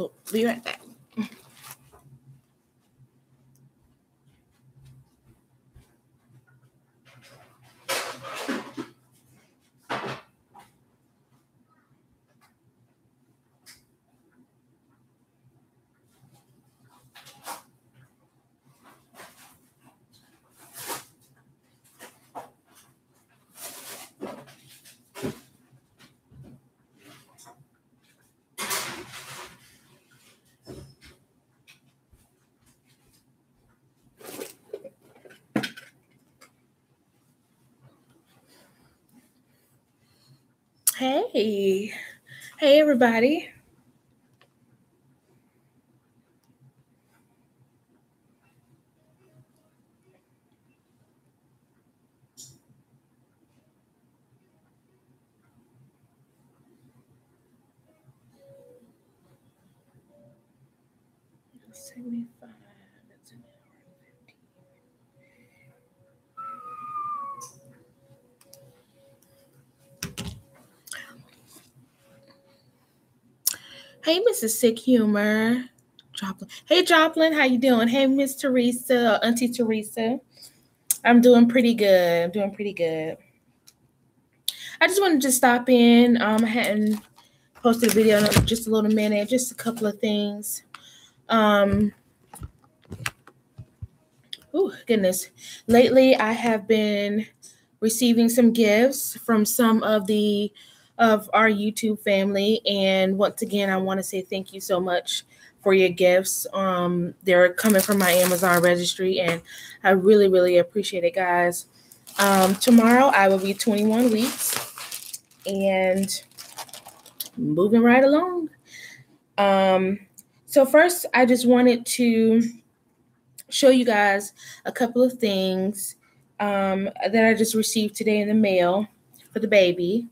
Oh, be right back. Hey, everybody. $75. That's an hour and 15. Hey, Mrs. Sick Humor. Joplin. Hey, Joplin, how you doing? Hey, Miss Teresa, Auntie Teresa. I'm doing pretty good. I just wanted to stop in. I hadn't posted a video in just a little minute, just a couple of things. Oh, goodness. Lately, I have been receiving some gifts from some of our YouTube family. And once again, I want to say thank you so much for your gifts. They're coming from my Amazon registry, and I really, really appreciate it, guys. Tomorrow, I will be 21 weeks and moving right along. So first, I just wanted to show you guys a couple of things that I just received today in the mail for the baby.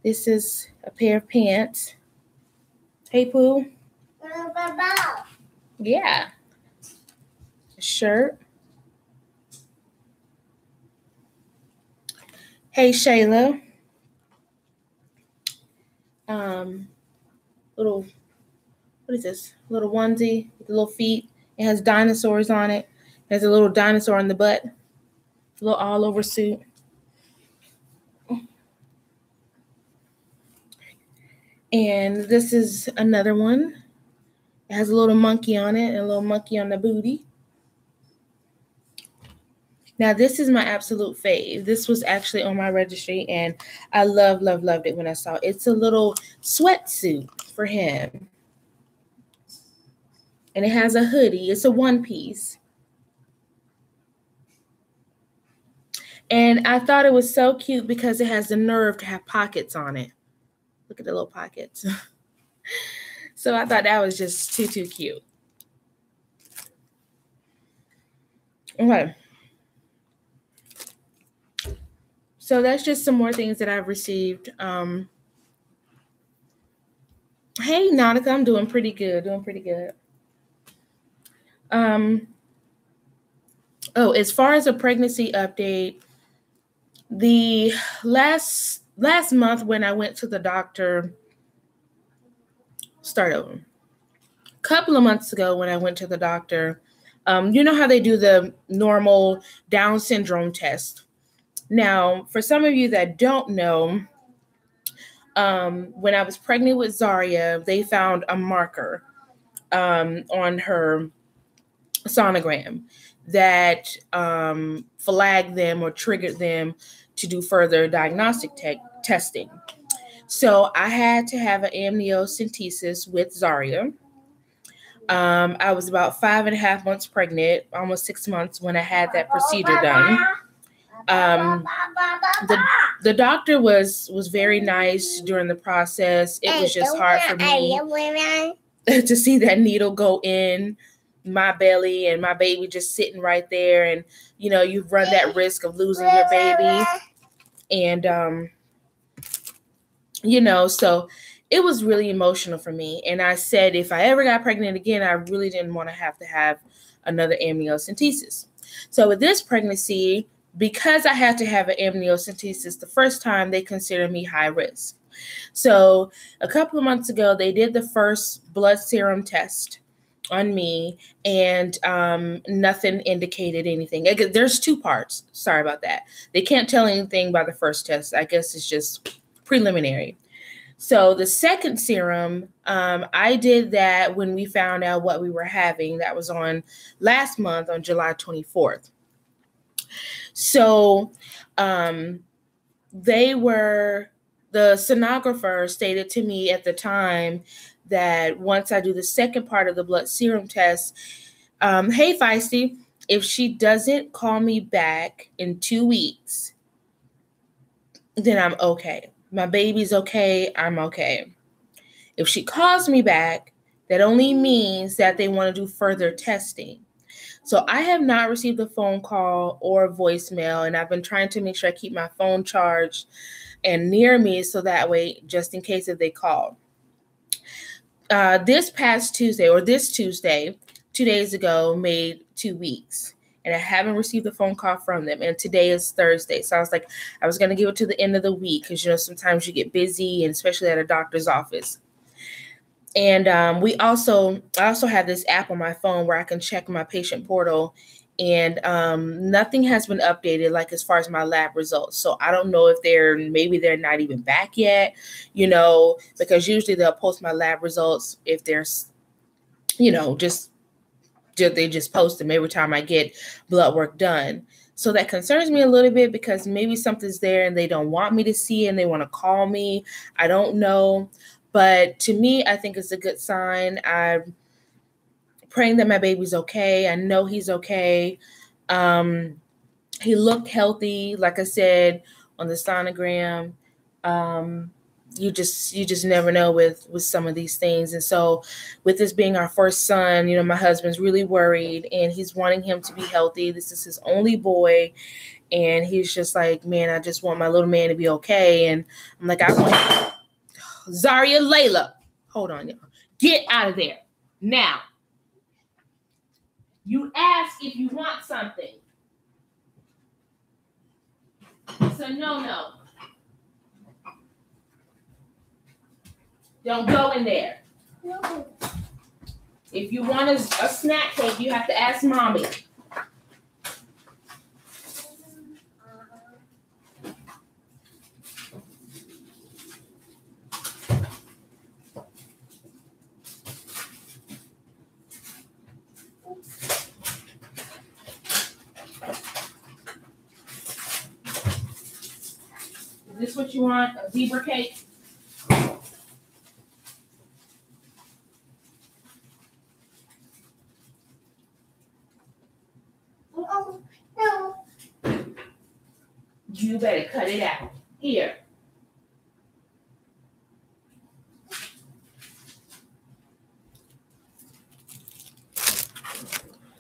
This is a pair of pants. Hey, Pooh. Yeah. A shirt. Hey, Shayla. What is this? Little onesie with little feet. It has dinosaurs on it. There's a little dinosaur in the butt. A little all over suit. And this is another one. It has a little monkey on it and a little monkey on the booty. Now, this is my absolute fave. This was actually on my registry, and I loved it when I saw it. It's a little sweatsuit for him. And it has a hoodie. It's a one piece. And I thought it was so cute because it has the nerve to have pockets on it. Look at the little pockets. So I thought that was just too cute. Okay. So that's just some more things that I've received. Hey, Nautica, I'm doing pretty good. As far as a pregnancy update, the last month when I went to the doctor, a couple of months ago when I went to the doctor, you know how they do the normal Down syndrome test. Now, for some of you that don't know, when I was pregnant with Zaria, they found a marker on her sonogram that flagged them or triggered them to do further diagnostic testing. So I had to have an amniocentesis with Zaria. I was about 5.5 months pregnant, almost 6 months when I had that procedure done. The doctor was very nice during the process. It was just hard for me to see that needle go in my belly and my baby just sitting right there. And, you know, you run that risk of losing your baby. And, you know, so it was really emotional for me. And I said, if I ever got pregnant again, I really didn't want to have another amniocentesis. So with this pregnancy, because I had to have an amniocentesis the first time, they considered me high risk. So a couple of months ago, they did the first blood serum test on me, and nothing indicated anything. There's two parts. Sorry about that. They can't tell anything by the first test. I guess it's just preliminary. So the second serum, I did that when we found out what we were having. That was on last month on July 24th. So the sonographer stated to me at the time that once I do the second part of the blood serum test, hey, Feisty, if she doesn't call me back in 2 weeks, then I'm okay. My baby's okay. I'm okay. If she calls me back, that only means that they want to do further testing. So I have not received a phone call or a voicemail, and I've been trying to make sure I keep my phone charged and near me so that way, just in case if they call. This Tuesday, 2 days ago, made 2 weeks. And I haven't received a phone call from them. And today is Thursday. So I was like, I was going to give it to the end of the week because, you know, sometimes you get busy, and especially at a doctor's office. And I also have this app on my phone where I can check my patient portal, and nothing has been updated, like as far as my lab results. So I don't know if maybe they're not even back yet, you know, because usually they'll post my lab results if there's, you know, they just post them every time I get blood work done. So that concerns me a little bit because maybe something's there and they don't want me to see it and they want to call me. I don't know. But to me, I think it's a good sign. I'm praying that my baby's okay. I know he's okay. He looked healthy, like I said, on the sonogram. You just never know with some of these things. And so with this being our first son, you know, my husband's really worried and he's wanting him to be healthy. This is his only boy. And he's just like, man, I just want my little man to be okay. And I'm like, I want Zaria Layla. Hold on, y'all. Get out of there. Now. You ask if you want something. So no. Don't go in there. No. If you want a snack cake, you have to ask mommy. Is this what you want? A zebra cake? No. You better cut it out. Here.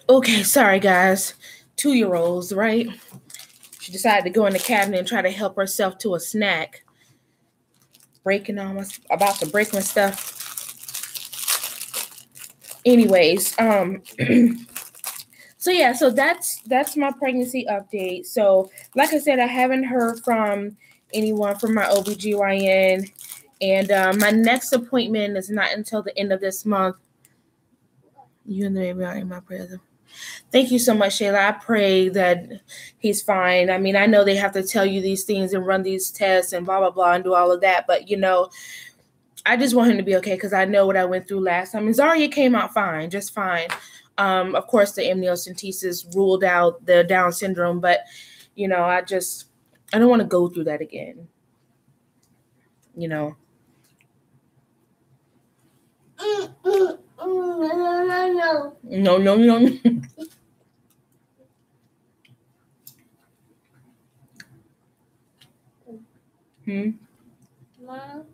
Okay, sorry guys. 2-year-olds, right? She decided to go in the cabinet and try to help herself to a snack. About to break my stuff. Anyways, so that's my pregnancy update. So like I said, I haven't heard from anyone from my OBGYN, and my next appointment is not until the end of this month. You and the baby are in my prayers. Thank you so much, Shayla. I pray that he's fine. I mean, I know they have to tell you these things and run these tests and blah, blah, blah, and do all of that. But, you know, I just want him to be okay because I know what I went through last time. And Zaria came out fine, just fine. Of course, the amniocentesis ruled out the Down syndrome. But, you know, I don't want to go through that again. You know. No. Mom,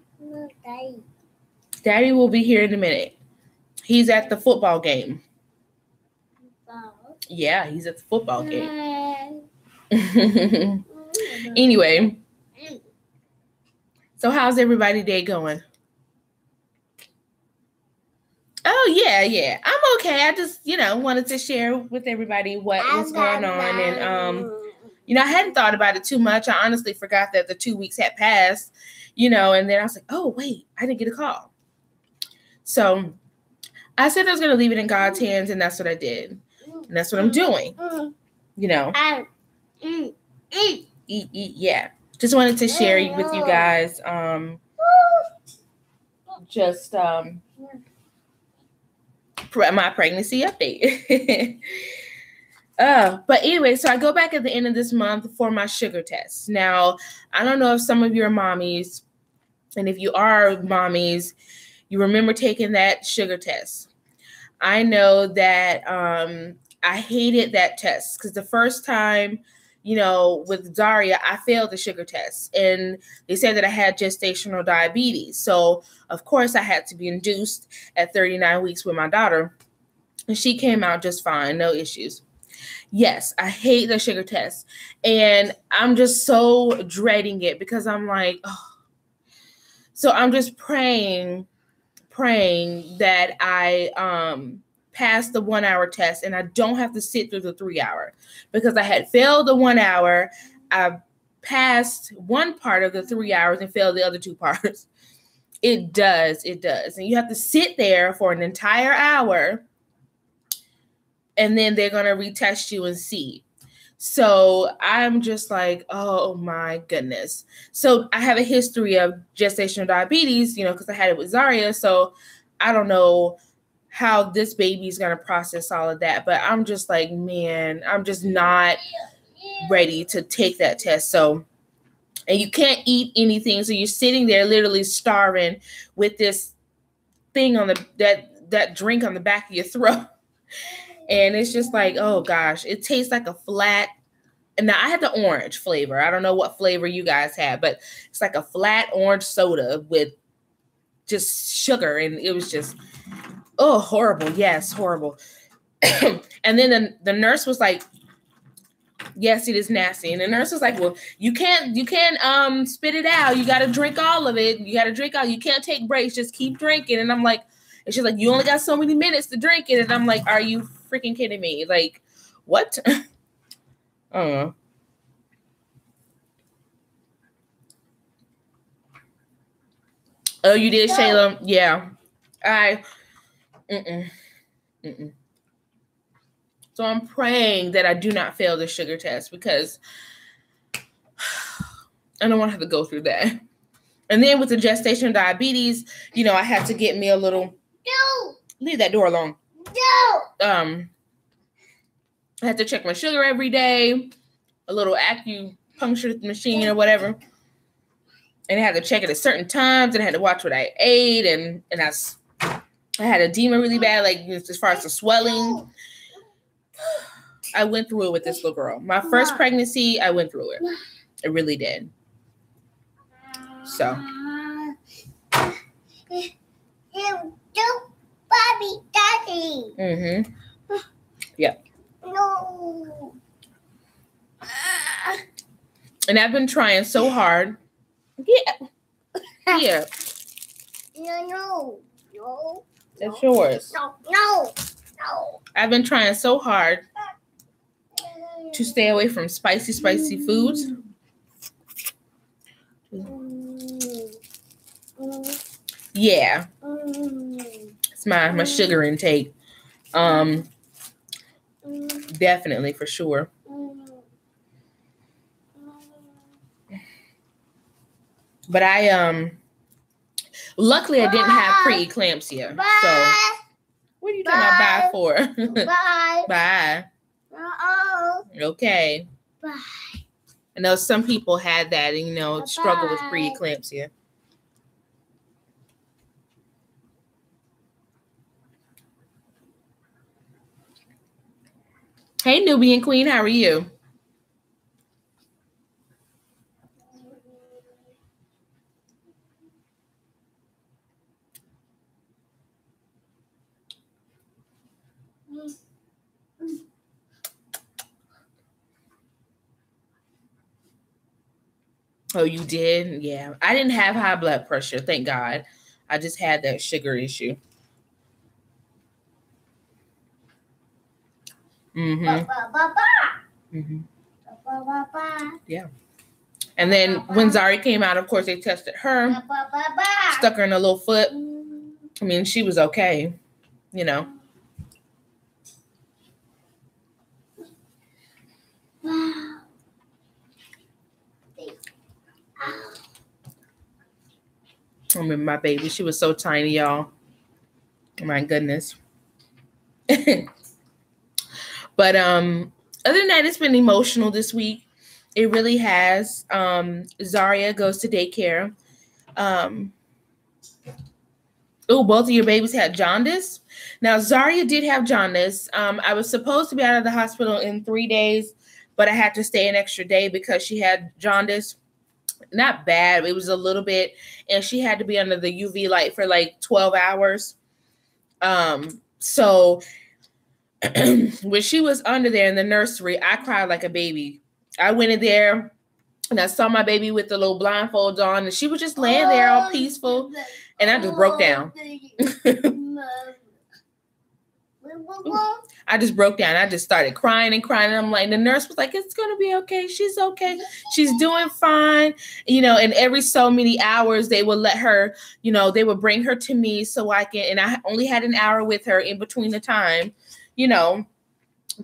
Daddy will be here in a minute. He's at the football game. Yeah, he's at the football game. Anyway, so how's everybody's day going? Oh, yeah. I'm okay. I just, wanted to share with everybody what was going on. And, I hadn't thought about it too much. I honestly forgot that the 2 weeks had passed, and then I was like, oh, wait, I didn't get a call. So I said I was going to leave it in God's hands, and that's what I did. And that's what I'm doing, Yeah. Just wanted to share with you guys my pregnancy update. But anyway, so I go back at the end of this month for my sugar test. Now, I don't know if some of you are mommies, and if you are mommies, you remember taking that sugar test. I know that I hated that test because the first time, with Zaria, I failed the sugar test, and they said that I had gestational diabetes. So, of course, I had to be induced at 39 weeks with my daughter, and she came out just fine, no issues. Yes, I hate the sugar test, and I'm just so dreading it because I'm like, oh. So I'm just praying that I pass the 1 hour test and I don't have to sit through the 3 hour, because I had failed the 1 hour. I passed one part of the 3 hours and failed the other two parts. It does. And you have to sit there for an entire hour, and then they're going to retest you and see. So I'm just like, oh my goodness. So I have a history of gestational diabetes, because I had it with Zaria. So I don't know how this baby is going to process all of that. But I'm just like, man, I'm just not ready to take that test. So, and you can't eat anything. So you're sitting there literally starving with this thing on that drink on the back of your throat. And it's just like, oh gosh, it tastes like a flat. And now I had the orange flavor. I don't know what flavor you guys had, but it's like a flat orange soda with just sugar. And it was just, oh, horrible. Yes, horrible. And then the nurse was like, yes, it is nasty. And the nurse was like, well, you can't spit it out. You got to drink all of it. You can't take breaks. Just keep drinking. And I'm like, and she's like, you only got so many minutes to drink it. And I'm like, are you freaking kidding me? Like, what? I don't know. Oh, you did, Shayla? Yeah. So I'm praying that I do not fail the sugar test, because I don't want to have to go through that. And then with the gestational diabetes, I had to get me a little. No. Leave that door alone. No. I had to check my sugar every day, a little acupuncture machine or whatever. And I had to check it at certain times, and I had to watch what I ate, and I had edema really bad, like as far as the swelling. I went through it with this little girl. My first pregnancy, I went through it. I really did. So. Bobby, Daddy. Mm-hmm. Yep. No. And I've been trying so hard. Yeah. No. That's yours. No. I've been trying so hard to stay away from spicy foods. Yeah. It's my sugar intake. Definitely, for sure. But luckily I didn't have preeclampsia. So what are you talking about bye for? Bye. Bye. Okay. Bye. I know some people had that and struggle with preeclampsia. Hey, Nubian Queen, how are you? Oh, you did? Yeah. I didn't have high blood pressure, thank God. I just had that sugar issue. Yeah. And then when Zari came out, of course, they tested her, stuck her in a little foot. I mean, she was okay, you know. I remember my baby. She was so tiny, y'all. My goodness. But other than that, it's been emotional this week. It really has. Zaria goes to daycare. Both of your babies had jaundice. Now, Zaria did have jaundice. I was supposed to be out of the hospital in 3 days, but I had to stay an extra day because she had jaundice. Not bad. It was a little bit, and she had to be under the UV light for like 12 hours. So when she was under there in the nursery, I cried like a baby. I went in there and I saw my baby with the little blindfold on, and she was just laying there all peaceful, and I just broke down. I just broke down. I just started crying and crying. And I'm like, the nurse was like, it's going to be okay. She's okay. She's doing fine. You know, and every so many hours they would let her, you know, they would bring her to me so I can, and I only had an hour with her in between the time, you know,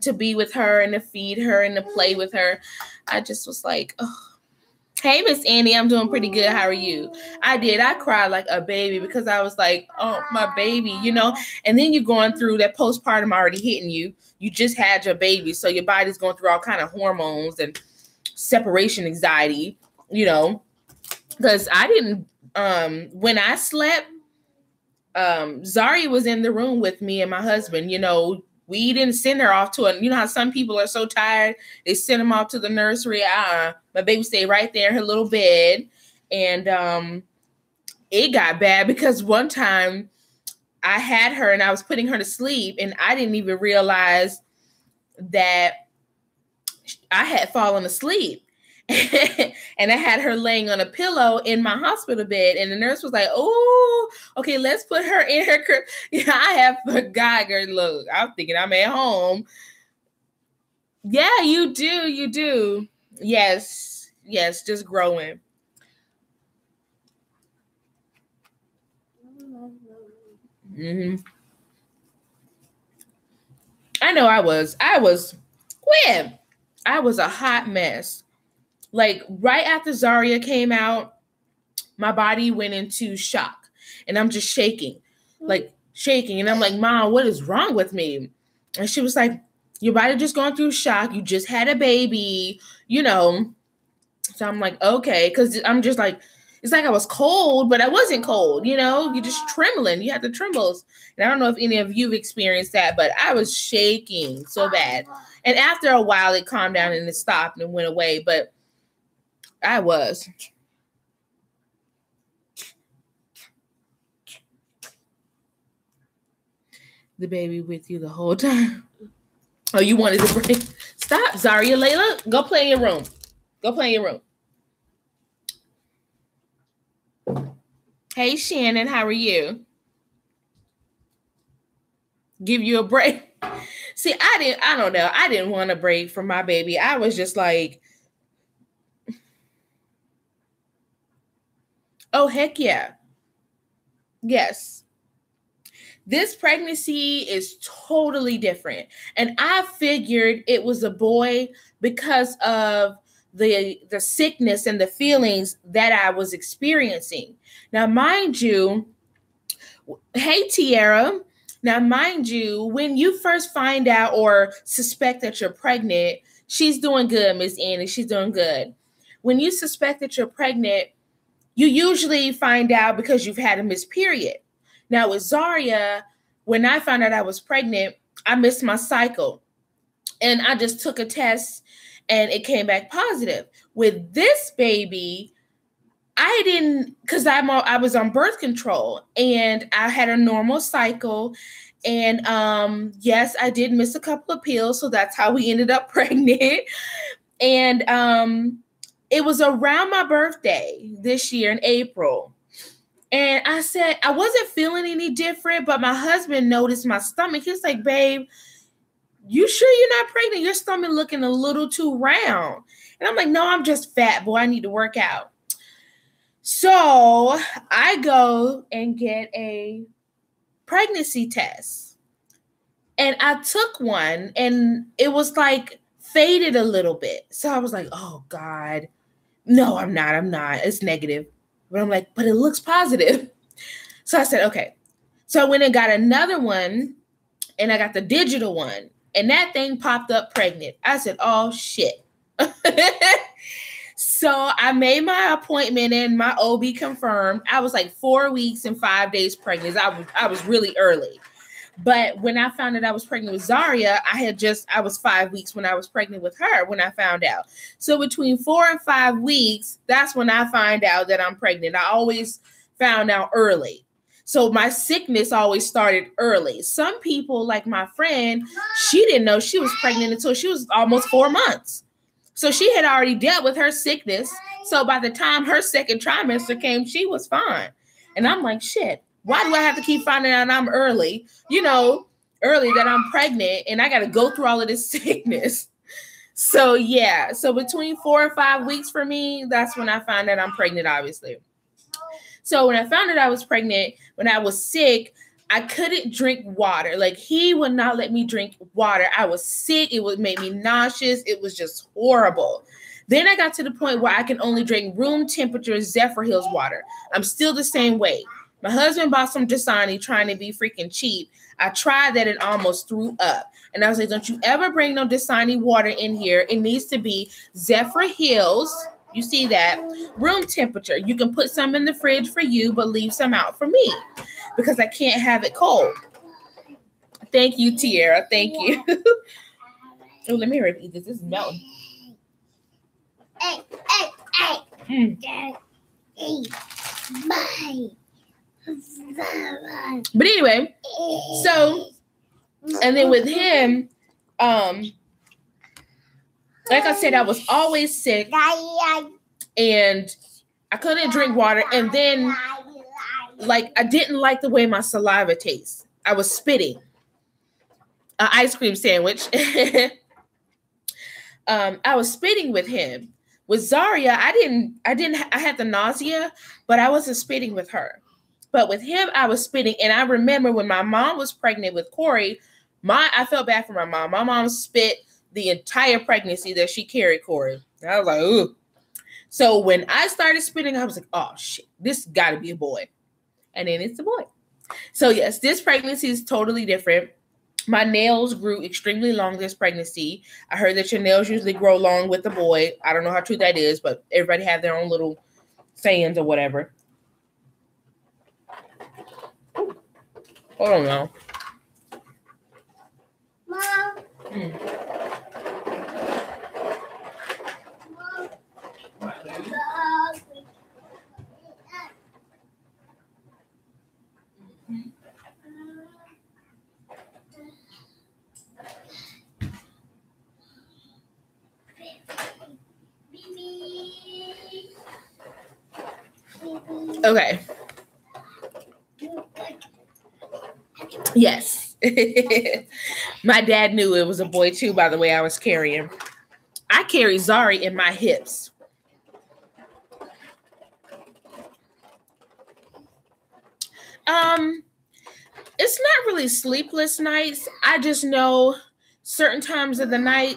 to be with her and to feed her and to play with her. I just was like, oh. Hey, Miss Annie, I'm doing pretty good. How are you? I did. I cried like a baby because I was like, oh, my baby, you know. And then you're going through that postpartum already hitting you. You just had your baby. So your body's going through all kind of hormones and separation anxiety, you know. Because I didn't, when I slept, Zari was in the room with me and my husband, you know. We didn't send her off to you know how some people are so tired, they send them off to the nursery. My baby stayed right there in her little bed. And it got bad because one time I had her and I was putting her to sleep and I didn't even realize that I had fallen asleep. And I had her laying on a pillow in my hospital bed, and the nurse was like, oh, okay, let's put her in her crib. Yeah, I have forgot, girl. Look, I'm thinking I'm at home. Yeah, you do. Yes, just growing. I know I was Gwen. I was a hot mess. Like right after Zaria came out, my body went into shock and I'm just shaking. And I'm like, Mom, what is wrong with me? And she was like, your body just going through shock. You just had a baby, you know. So I'm like, okay. Cause I'm just like, it's like I was cold, but I wasn't cold, you know, you're just trembling. You had the trembles. And I don't know if any of you've experienced that, but I was shaking so bad. And after a while it calmed down and it stopped and went away. But I was. The baby with you the whole time. Oh, you wanted to break? Stop, Zaria. Layla, go play in your room. Go play in your room. Hey, Shannon, how are you? Give you a break. See, I don't know. I didn't want a break from my baby. I was just like, oh, heck yeah. Yes. This pregnancy is totally different. And I figured it was a boy because of the sickness and the feelings that I was experiencing. Now, mind you, hey, Tiara. Now, mind you, when you first find out or suspect that you're pregnant, she's doing good, Miss Annie. She's doing good. When you suspect that you're pregnant, you usually find out because you've had a missed period. Now, with Zaria, when I found out I was pregnant, I missed my cycle. And I just took a test and it came back positive. With this baby, I didn't, because I was on birth control and I had a normal cycle. And yes, I did miss a couple of pills. So that's how we ended up pregnant. And it was around my birthday this year in April. And I said, I wasn't feeling any different, but my husband noticed my stomach. He's like, babe, you sure you're not pregnant? Your stomach looking a little too round. And I'm like, no, I'm just fat, boy. I need to work out. So I go and get a pregnancy test. And I took one and it was like faded a little bit. So I was like, oh God, no, I'm not. It's negative. But I'm like, but it looks positive. So I said, okay. So I went and got another one and I got the digital one and that thing popped up pregnant. I said, oh shit. So I made my appointment and my OB confirmed. I was like 4 weeks and 5 days pregnant. I was really early. But when I found out I was pregnant with Zaria, I was 5 weeks when I was pregnant with her when I found out. So between 4 and 5 weeks, that's when I find out that I'm pregnant. I always found out early. So my sickness always started early. Some people, like my friend, she didn't know she was pregnant until she was almost 4 months. So she had already dealt with her sickness. So by the time her second trimester came, she was fine. And I'm like, shit. Why do I have to keep finding out I'm early, early that I'm pregnant and I got to go through all of this sickness? So, yeah. So between 4 and 5 weeks for me, that's when I find out I'm pregnant, obviously. So when I found out I was pregnant, when I was sick, I couldn't drink water. Like he would not let me drink water. I was sick. It would make me nauseous. It was just horrible. Then I got to the point where I can only drink room temperature Zephyr Hills water. I'm still the same way. My husband bought some Gestational trying to be freaking cheap. I tried that and almost threw up. And I was like, don't you ever bring no Gestational water in here. It needs to be Zephyr Hills. You see that? Room temperature. You can put some in the fridge for you, but leave some out for me because I can't have it cold. Thank you, Tierra. Thank you. Oh, let me hurry up eat this. This is melting. But anyway, so, and then with him, like I said, I was always sick and I couldn't drink water. And then like, I didn't like the way my saliva tastes. I was spitting. An ice cream sandwich. I was spitting with him. With Zaria, I had the nausea, but I wasn't spitting with her. But with him, I was spitting. And I remember when my mom was pregnant with Corey, I felt bad for my mom. My mom spit the entire pregnancy that she carried Corey. And I was like, ooh. So when I started spitting, I was like, oh shit, this got to be a boy. And then it's a boy. So yes, this pregnancy is totally different. My nails grew extremely long this pregnancy. I heard that your nails usually grow long with the boy. I don't know how true that is, but everybody have their own little sayings or whatever. Hold on now. Mom. Okay. Yes. My dad knew it was a boy too by the way I was carrying. I carry Zari in my hips. It's not really sleepless nights. I just know certain times of the night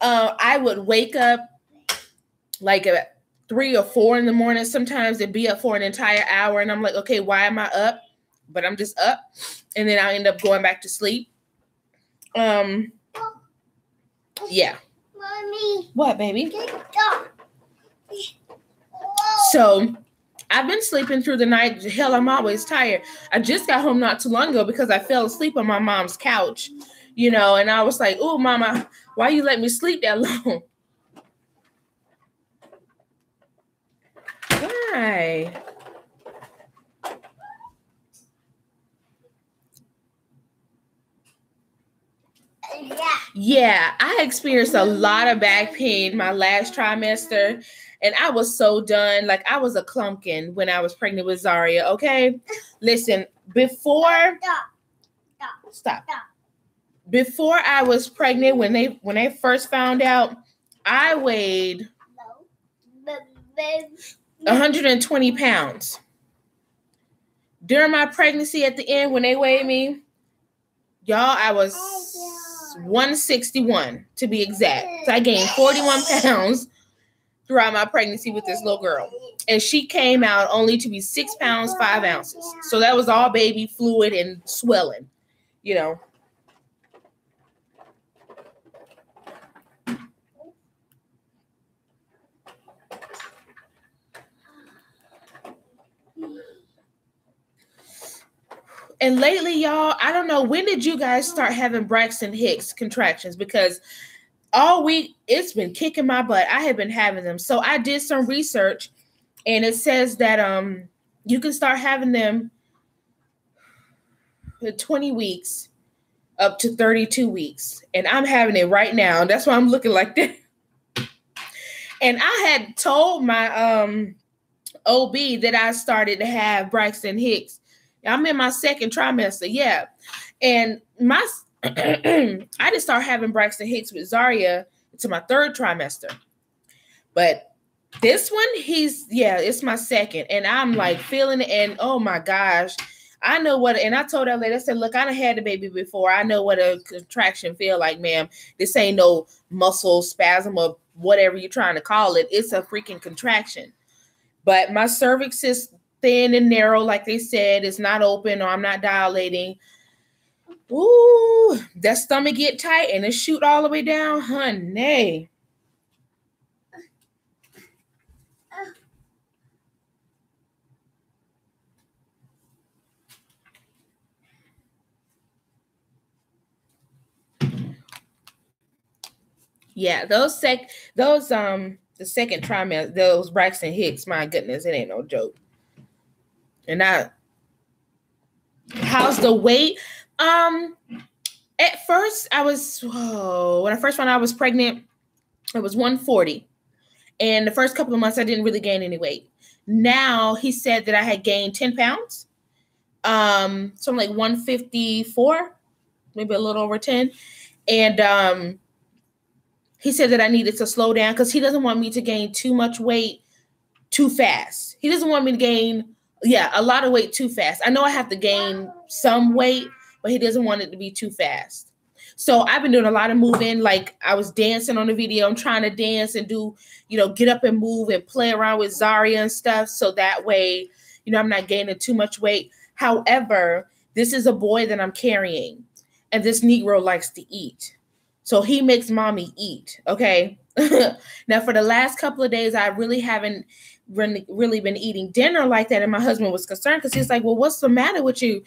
I would wake up like at 3 or 4 in the morning. Sometimes it'd be up for an entire hour and I'm like, okay, why am I up? But I'm just up. And then I end up going back to sleep. Yeah. Mommy. What, baby? So I've been sleeping through the night. Hell, I'm always tired. I just got home not too long ago because I fell asleep on my mom's couch, and I was like, oh, mama, why you let me sleep that long? Why? Yeah. Yeah, I experienced a lot of back pain my last trimester, and I was so done. Like I was a clumpkin when I was pregnant with Zaria. Okay, listen, before stop. Before I was pregnant, when they first found out, I weighed 120 pounds. During my pregnancy, at the end, when they weighed me, y'all, I was 161 to be exact. So I gained 41 pounds throughout my pregnancy with this little girl. And she came out only to be 6 pounds, 5 ounces. So that was all baby fluid and swelling, you know. And lately, y'all, I don't know, when did you guys start having Braxton Hicks contractions? Because all week it's been kicking my butt. I have been having them. So I did some research, and it says that you can start having them at 20 weeks up to 32 weeks. And I'm having it right now. That's why I'm looking like that. And I had told my OB that I started to have Braxton Hicks. I'm in my second trimester, yeah. And my I didn't start having Braxton Hicks with Zaria to my third trimester. But this one, it's my second. And I'm like feeling it, and oh my gosh, I know what, and I told that lady, I said, look, I done had the baby before. I know what a contraction feel like, ma'am. This ain't no muscle spasm or whatever you're trying to call it. It's a freaking contraction. But my cervix is thin and narrow, like they said. It's not open, or I'm not dilating. Ooh, that stomach get tight and it shoot all the way down, honey. Yeah, the second trimester, those Braxton Hicks, my goodness, it ain't no joke. And how's the weight? At first I was, when I first found out I was pregnant, it was 140. And the first couple of months I didn't really gain any weight. Now he said that I had gained 10 pounds. So I'm like 154, maybe a little over 10. And he said that I needed to slow down because he doesn't want me to gain too much weight too fast. He doesn't want me to gain, a lot of weight too fast. I know I have to gain some weight, but he doesn't want it to be too fast. So I've been doing a lot of moving. Like I was dancing on the video. I'm trying to dance and do, get up and move and play around with Zaria and stuff. So that way, I'm not gaining too much weight. However, this is a boy that I'm carrying, and this Negro likes to eat. So he makes mommy eat. Okay. Now for the last couple of days, I really haven't really been eating dinner like that. And my husband was concerned because he's like, well, what's the matter with you?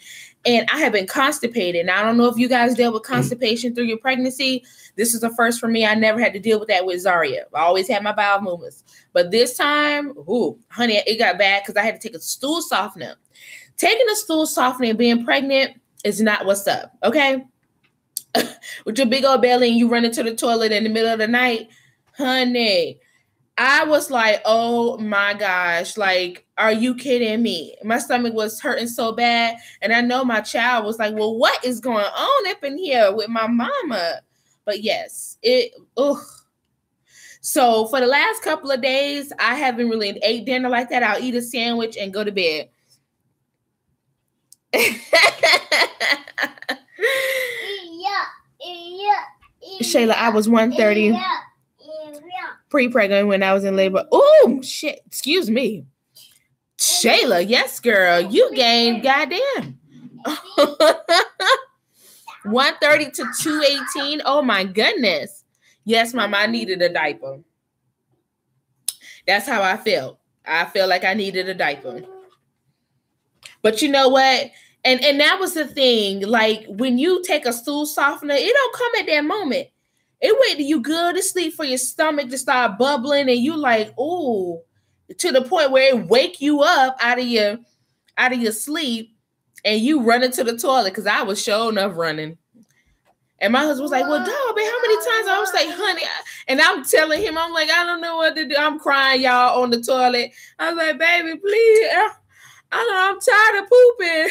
And I have been constipated. Now, I don't know if you guys deal with constipation through your pregnancy. This is the first for me. I never had to deal with that with Zaria. I always had my bowel movements. But this time, honey, it got bad because I had to take a stool softener. Taking a stool softener and being pregnant is not what's up, okay? With your big old belly and you run into the toilet in the middle of the night, honey, I was like, oh my gosh, like, are you kidding me? My stomach was hurting so bad. And I know my child was like, well, what is going on up in here with my mama? But yes, So for the last couple of days, I haven't really ate dinner like that. I'll eat a sandwich and go to bed. Shayla, I was 130 pre-pregnant when I was in labor. Oh, shit. Excuse me. Shayla, yes, girl. You gained goddamn 130 to 218. Oh, my goodness. Yes, Mama, I needed a diaper. That's how I felt. I felt like I needed a diaper. But you know what? And that was the thing. Like, when you take a stool softener, it don't come at that moment. It wait till you good to sleep for your stomach to start bubbling, and you like, ooh, to the point where it wake you up out of your sleep, and you run into the toilet. Because I was sure enough running. And my husband was like, well, dog, man, how many times? I was like, honey, and I'm telling him, I'm like, I don't know what to do. I'm crying, y'all, on the toilet. I was like, baby, please. I know I'm tired of pooping.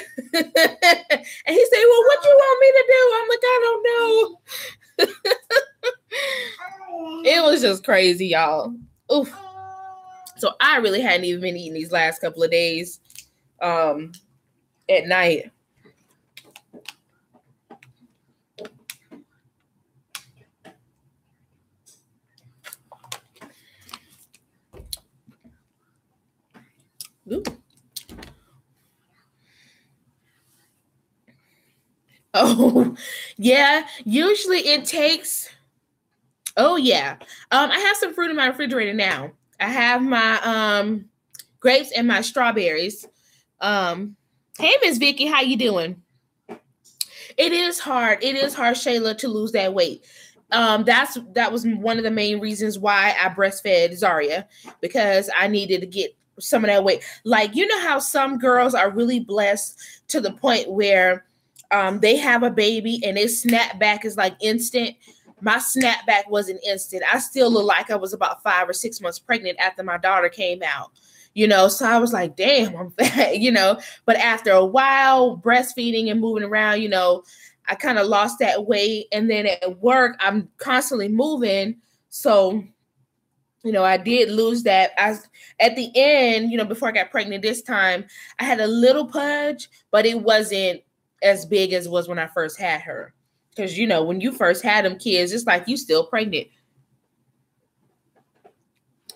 And he said, well, what you want me to do? I'm like, I don't know. It was just crazy, y'all. Oof. So I really hadn't even been eating these last couple of days at night. Ooh. Oh, yeah. Usually it takes. Oh, yeah. I have some fruit in my refrigerator now. I have my grapes and my strawberries. Hey, Miss Vicky, how you doing? It is hard. It is hard, Shayla, to lose that weight. That was one of the main reasons why I breastfed Zaria, because I needed to get some of that weight. Like, you know how some girls are really blessed to the point where they have a baby and their snapback is like instant. My snapback wasn't instant. I still look like I was about 5 or 6 months pregnant after my daughter came out, so I was like, damn, I'm fat, but after a while breastfeeding and moving around, I kind of lost that weight. And then at work, I'm constantly moving. So, I did lose that. At the end, before I got pregnant this time, I had a little pudge, but it wasn't as big as it was when I first had her. Because, when you first had them kids, it's like you still pregnant.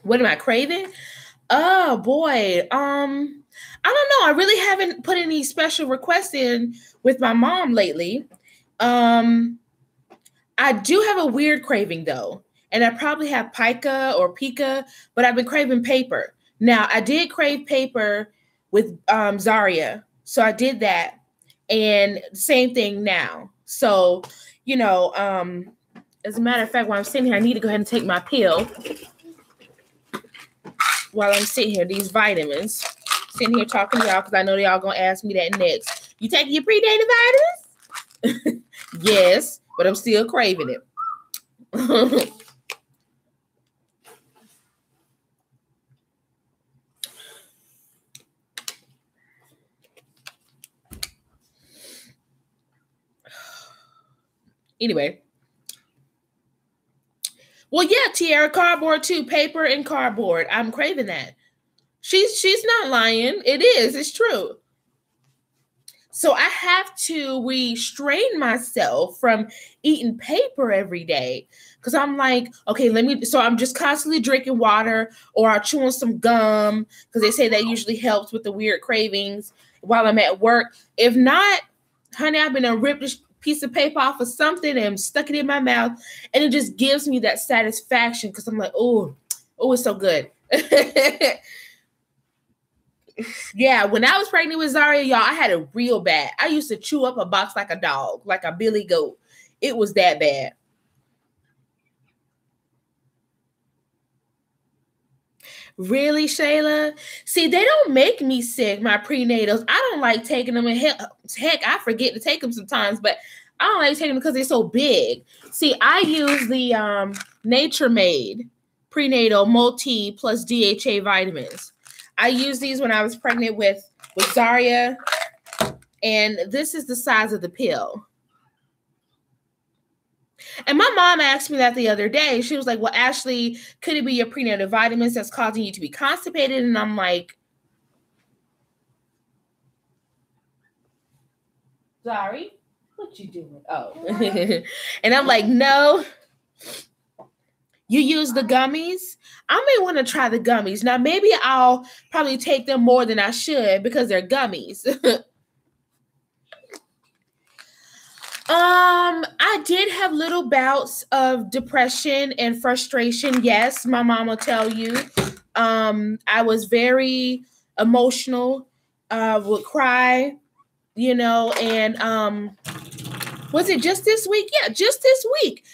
What am I craving? Oh, boy. I don't know. I really haven't put any special requests in with my mom lately. I do have a weird craving, though. And I probably have pica, but I've been craving paper. Now, I did crave paper with Zaria. So I did that. And same thing now. So, as a matter of fact, while I'm sitting here, I need to go ahead and take my pill while I'm sitting here, these vitamins. Sitting here talking to y'all because I know y'all going to ask me that next. You taking your prenatal vitamins? Yes, but I'm still craving it. Anyway. Well, yeah, Tiara, cardboard too. Paper and cardboard. I'm craving that. She's not lying. It is. It's true. So I have to restrain myself from eating paper every day. Because I'm like, okay, so I'm just constantly drinking water or I'm chewing some gum because they say that usually helps with the weird cravings while I'm at work. If not, honey, I've been ripped this piece of paper off of something and stuck it in my mouth, and it just gives me that satisfaction because I'm like, oh, it's so good. Yeah, when I was pregnant with Zaria, y'all, I had it real bad. I used to chew up a box like a dog, like a billy goat. It was that bad. Really, Shayla? See, they don't make me sick, my prenatals. I don't like taking them. And heck, I forget to take them sometimes, but I don't like taking them because they're so big. See, I use the Nature Made prenatal multi plus DHA vitamins. I used these when I was pregnant with Zaria, and this is the size of the pill. And my mom asked me that the other day. She was like, well, Ashley, could it be your prenatal vitamins that's causing you to be constipated? And I'm like, sorry, what you doing? Oh. And I'm like, no. You use the gummies? I may want to try the gummies. Now, maybe I'll probably take them more than I should because they're gummies. I did have little bouts of depression and frustration. Yes, my mom will tell you. I was very emotional, would cry, and was it just this week? Yeah, just this week.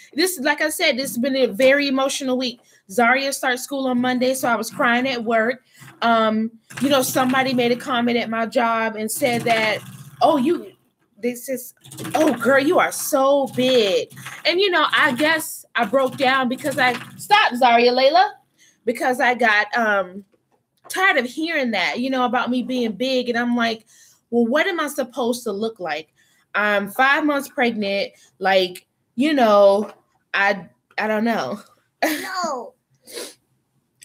Like I said, this has been a very emotional week. Zaria starts school on Monday, so I was crying at work. Somebody made a comment at my job and said that, oh, this is, oh girl, you are so big. And I guess I broke down because stop, Zaria Layla, because I got tired of hearing that, about me being big. And I'm like, well, what am I supposed to look like? I'm 5 months pregnant. Like, I don't know. No.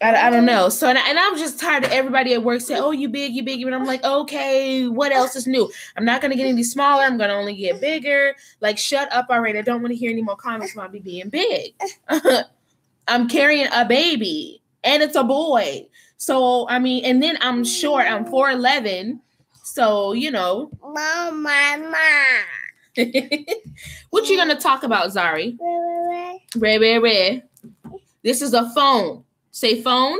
I don't know. So, and I'm just tired of everybody at work saying, oh, you big. And I'm like, okay, what else is new? I'm not going to get any smaller. I'm going to only get bigger. Like, shut up already. I don't want to hear any more comments about me being big. I'm carrying a baby and it's a boy. So, I mean, and then I'm short. I'm 4'11". So, Mama. What you going to talk about, Zari? Red. This is a phone. Say phone.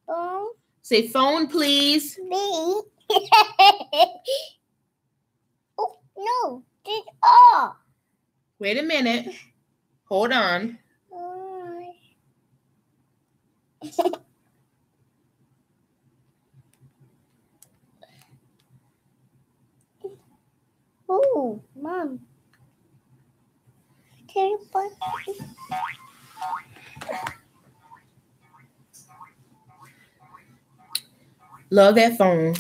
Phone. Say phone, please. Me. Oh, no. Did all. Wait a minute. Hold on. Oh, Mom. Can you put... Love that phone.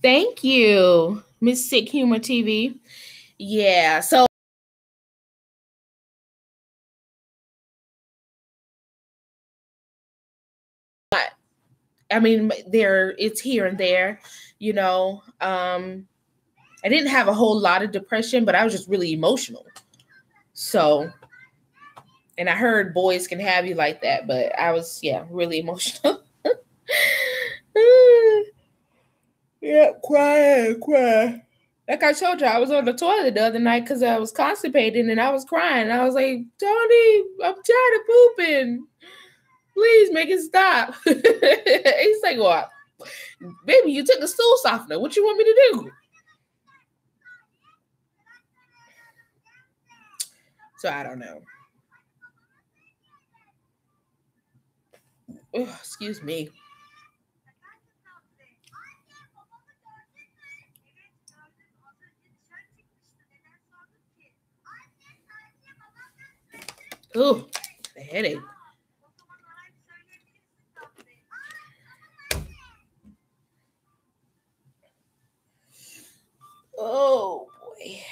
Thank you, Miss Sick Humor TV. Yeah, so I mean, it's here and there, I didn't have a whole lot of depression, but I was just really emotional. So, and I heard boys can have you like that, but I was, really emotional. Yeah, cry. Like I told you, I was on the toilet the other night because I was constipated and I was crying. I was like, Tony, I'm tired of pooping. Please make it stop. He's like, what? Baby, you took a stool softener. What you want me to do? So I don't know. Oh, excuse me. Oh, the headache. Oh boy.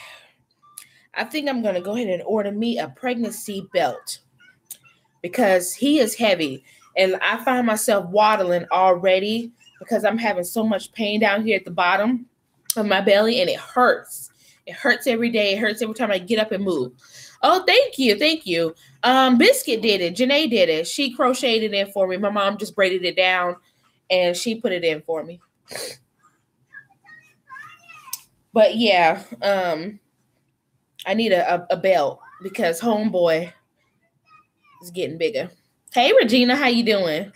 I think I'm going to go ahead and order me a pregnancy belt because he is heavy and I find myself waddling already because I'm having so much pain down here at the bottom of my belly and it hurts. It hurts every day. It hurts every time I get up and move. Oh, thank you. Biscuit did it. Janae did it. She crocheted it in for me. My mom just braided it down and she put it in for me. But yeah, I need a belt because homeboy is getting bigger. Hey, Regina, how you doing?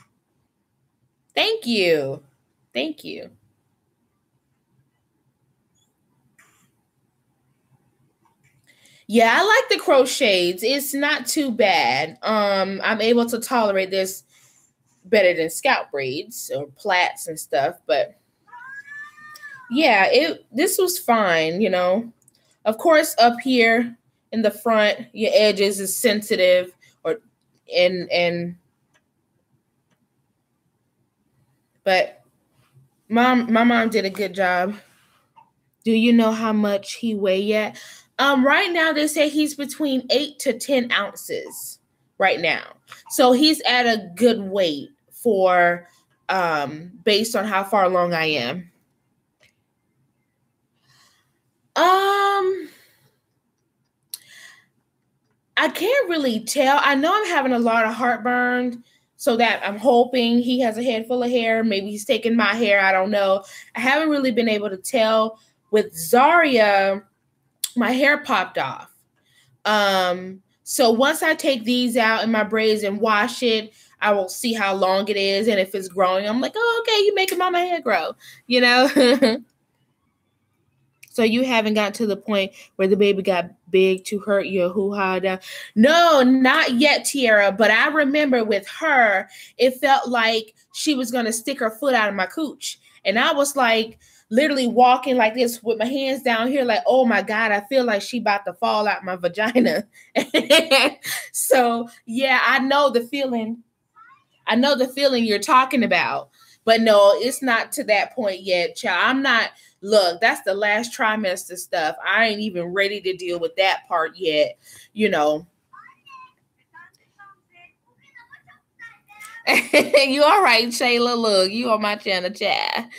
Thank you. Yeah, I like the crochets. It's not too bad. I'm able to tolerate this better than scalp braids or plaits and stuff, but yeah, this was fine, Of course, up here in the front, your edges is sensitive but my mom did a good job. Do you know how much he weigh yet? Right now they say he's between 8 to 10 ounces right now. So he's at a good weight for based on how far along I am. I can't really tell. I know I'm having a lot of heartburn, so that I'm hoping he has a head full of hair. Maybe he's taking my hair. I don't know. I haven't really been able to tell. With Zaria, my hair popped off. So once I take these out in my braids and wash it, I will see how long it is. And if it's growing, I'm like, oh, okay, you're making my hair grow, So So you haven't got to the point where the baby got big to hurt your hoo-ha down? No, not yet, Tiara. But I remember with her, it felt like she was going to stick her foot out of my cooch. And I was like literally walking like this with my hands down here like, oh my God, I feel like she about to fall out my vagina. So, yeah, I know the feeling. I know the feeling you're talking about. But no, it's not to that point yet, child. I'm not. Look, that's the last trimester stuff. I ain't even ready to deal with that part yet, you know. You all right, Shayla? Look, you on my channel, chat.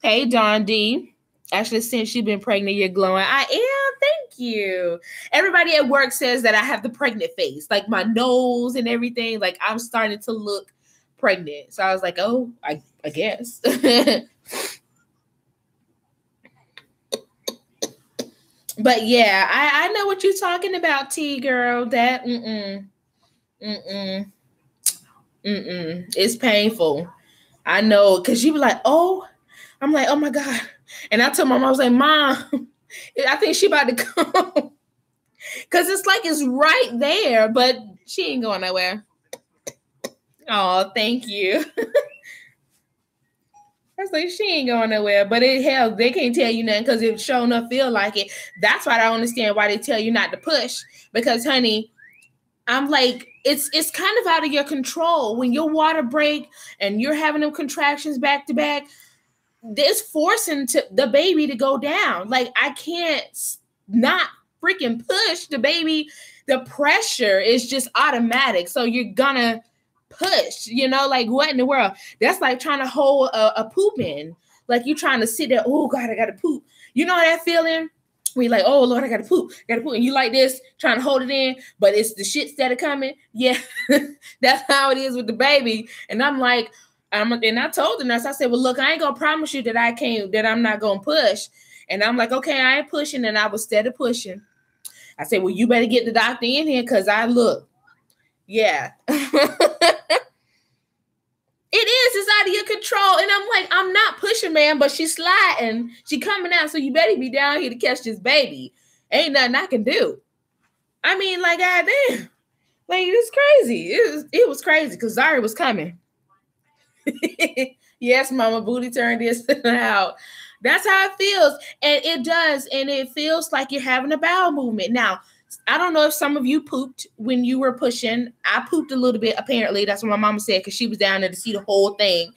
Hey, Dawn D. Actually, since you've been pregnant, you're glowing. I am. Thank you. Everybody at work says that I have the pregnant face, like my nose and everything. Like I'm starting to look pregnant. So I was like, oh, I guess. But yeah, I know what you're talking about, T girl. That it's painful. I know, because you be like, oh, I'm like, oh my God. And I told Mom, I was like, Mom, I think she about to come. Because it's like it's right there, but she ain't going nowhere. Oh, thank you. I was like, she ain't going nowhere, but hell, they can't tell you nothing because it sure enough feel like it. That's why I don't understand why they tell you not to push. Because, honey, I'm like, it's kind of out of your control. When your water break and you're having them contractions back to back, this forcing the baby to go down. Like, I can't not freaking push the baby. The pressure is just automatic. So you're gonna push, you know, like what in the world? That's like trying to hold a poop in. Like you trying to sit there, oh God, I gotta poop. You know that feeling? Where you're like, oh Lord, I gotta poop. And you like this, trying to hold it in, but it's the shits that are coming. Yeah, that's how it is with the baby. And I'm like, and I told the nurse, I said, well, look, I ain't gonna promise you that I'm not gonna push. And I'm like, okay, I ain't pushing. And I was steady pushing. I said, well, you better get the doctor in here because I look. Yeah. It's out of your control. And I'm like, I'm not pushing, man, but she's sliding. She coming out. So you better be down here to catch this baby. Ain't nothing I can do. I mean, like, goddamn. Like, it was crazy. It was crazy because Zari was coming. Yes, Mama, booty turned this out. That's how it feels. And it does. And it feels like you're having a bowel movement. Now, I don't know if some of you pooped when you were pushing. I pooped a little bit, apparently. That's what my mama said, because she was down there to see the whole thing.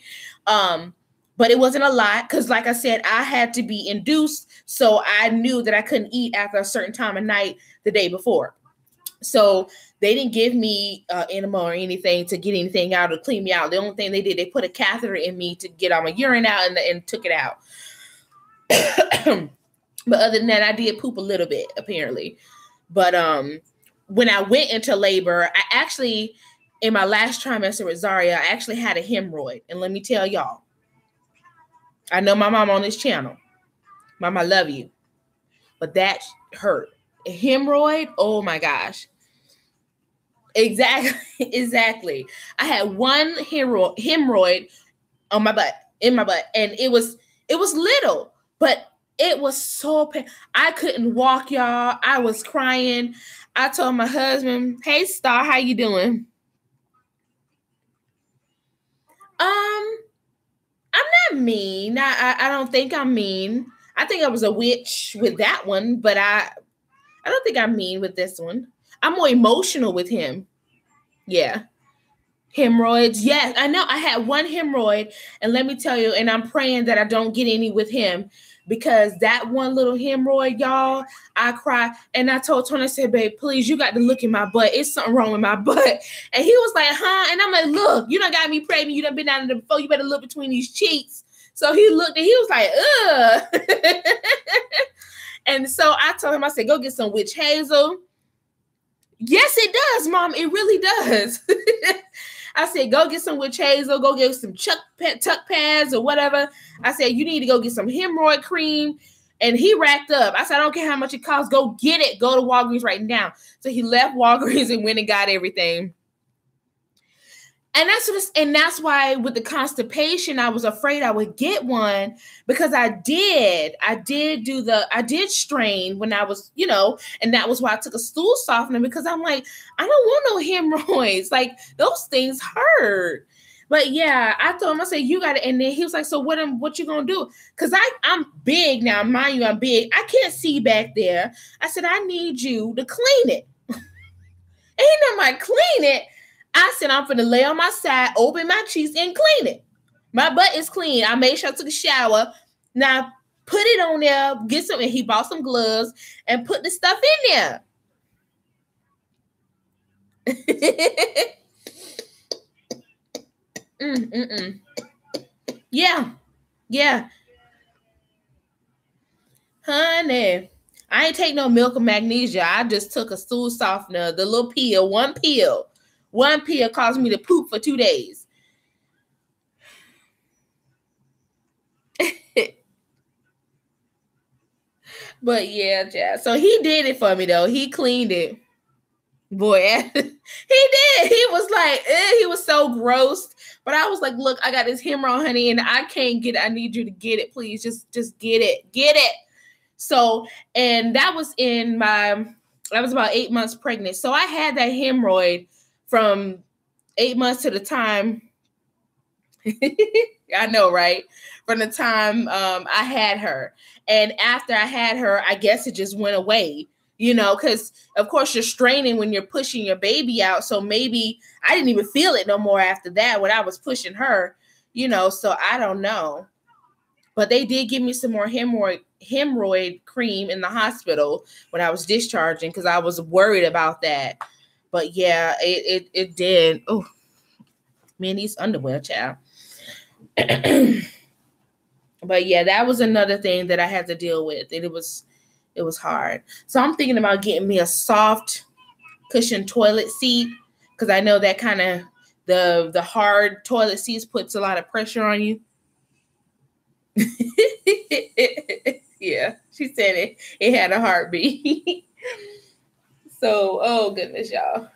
But it wasn't a lot, because like I said, I had to be induced. So I knew that I couldn't eat after a certain time of night the day before. So they didn't give me enema or anything to get anything out or clean me out. The only thing they did, they put a catheter in me to get all my urine out and took it out. But other than that, I did poop a little bit, apparently. But when I went into labor, I actually, in my last trimester with Zaria, I actually had a hemorrhoid. And let me tell y'all, I know my mom on this channel. Mom, I love you. But that hurt. A hemorrhoid, oh my gosh. Exactly. I had one hemorrhoid on my butt, in my butt. And it was little, but it was so painful. I couldn't walk, y'all. I was crying. I told my husband, hey, Star, how you doing? I'm not mean. I don't think I'm mean. I think I was a witch with that one, but I don't think I'm mean with this one. I'm more emotional with him. Yeah. Hemorrhoids. Yes, I know. I had one hemorrhoid, and let me tell you, and I'm praying that I don't get any with him. Because that one little hemorrhoid, y'all, I cried. And I told Tony, I said, babe, please, you got to look in my butt. It's something wrong with my butt. And he was like, huh? And I'm like, look, you done got me pregnant. You done been down there before. You better look between these cheeks. So he looked and he was like, ugh. And so I told him, I said, go get some witch hazel. Yes, it does, Mom. It really does. I said, go get some witch hazel, go get some tuck pads or whatever. I said, you need to go get some hemorrhoid cream. And he racked up. I said, I don't care how much it costs. Go get it. Go to Walgreens right now. So he left Walgreens and went and got everything. And that's why with the constipation, I was afraid I would get one because I did strain when I was, and that was why I took a stool softener because I'm like, I don't want no hemorrhoids. Like those things hurt. But yeah, I told him, I said, you got it. And then he was like, so what you gonna do? Because I'm big now, mind you, I'm big. I can't see back there. I said, I need you to clean it. And he done like clean it. I said, I'm finna lay on my side, open my cheeks, and clean it. My butt is clean. I made sure I took a shower. Now put it on there, get some, and he bought some gloves and put the stuff in there. Yeah. Honey, I ain't take no milk or magnesia. I just took a stool softener, the little pill, one pill. One pill caused me to poop for 2 days. But yeah, Jazz. So he did it for me though. He cleaned it. Boy, he did. He was like, he was so gross. But I was like, look, I got this hemorrhoid, honey, and I can't get it. I need you to get it, please. Just get it. Get it. So, and that was I was about 8 months pregnant. So I had that hemorrhoid from 8 months to the time. I know, right? From the time I had her. And after I had her, I guess it just went away, because of course you're straining when you're pushing your baby out. So maybe I didn't even feel it no more after that when I was pushing her, so I don't know. But they did give me some more hemorrhoid cream in the hospital when I was discharging because I was worried about that. But yeah, it did. Oh, man, these underwear, child. But yeah, that was another thing that I had to deal with. And it was hard. So I'm thinking about getting me a soft cushion toilet seat because I know that kind of the hard toilet seats puts a lot of pressure on you. Yeah, she said it had a heartbeat. So, oh goodness, y'all.